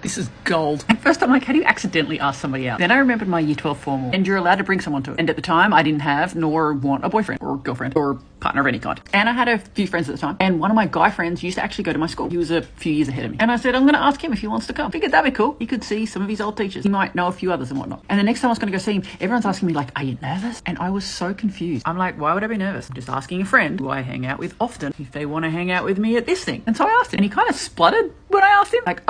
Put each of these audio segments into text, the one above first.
This is gold. At first I'm like, how do you accidentally ask somebody out? Then I remembered my year 12 formal, and you're allowed to bring someone to it. And at the time I didn't have nor want a boyfriend or girlfriend or partner of any kind. And I had a few friends at the time, and one of my guy friends used to actually go to my school. He was a few years ahead of me. And I said, I'm gonna ask him if he wants to come. Figured that'd be cool. He could see some of his old teachers. He might know a few others and whatnot. And the next time I was gonna go see him, everyone's asking me like, are you nervous? And I was so confused. I'm like, why would I be nervous? I'm just asking a friend who I hang out with often if they want to hang out with me at this thing. And so I asked him, and he kind of spluttered when I asked him, like,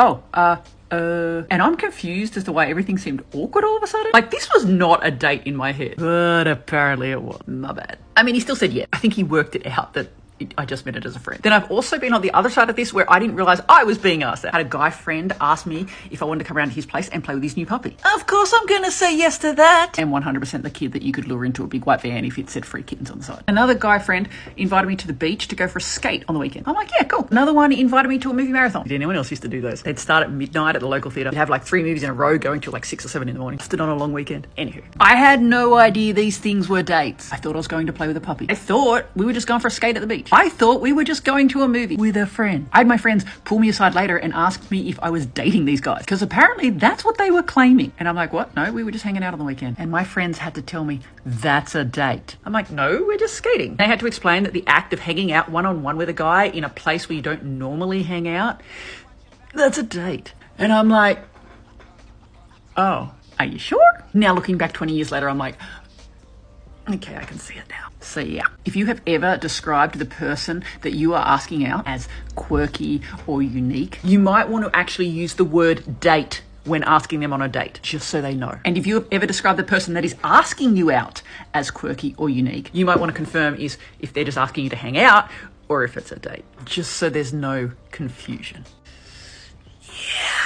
and I'm confused as to why everything seemed awkward all of a sudden. Like, this was not a date in my head, but apparently it was. My bad. I mean, he still said yeah. I think he worked it out that I just meant it as a friend. Then I've also been on the other side of this where I didn't realize I was being asked out. I had a guy friend ask me if I wanted to come around to his place and play with his new puppy. Of course I'm gonna say yes to that. And 100% the kid that you could lure into a big white van if it said free kittens on the side. Another guy friend invited me to the beach to go for a skate on the weekend. I'm like, yeah, cool. Another one invited me to a movie marathon. Did anyone else used to do those? They'd start at midnight at the local theatre. They'd have like 3 movies in a row going till like 6 or 7 in the morning. Stood on a long weekend. Anywho, I had no idea these things were dates. I thought I was going to play with a puppy. I thought we were just going for a skate at the beach. I thought we were just going to a movie with a friend. I had my friends pull me aside later and ask me if I was dating these guys, because apparently that's what they were claiming. And I'm like, what? No, we were just hanging out on the weekend. And my friends had to tell me that's a date. I'm like, no, we're just skating. They had to explain that the act of hanging out one-on-one with a guy in a place where you don't normally hang out, that's a date. And I'm like, oh, are you sure? Now looking back 20 years later, I'm like, okay, I can see it now. So yeah, if you have ever described the person that you are asking out as quirky or unique, you might want to actually use the word date when asking them on a date, just so they know. And if you have ever described the person that is asking you out as quirky or unique, you might want to confirm is if they're just asking you to hang out or if it's a date, just so there's no confusion. Yeah.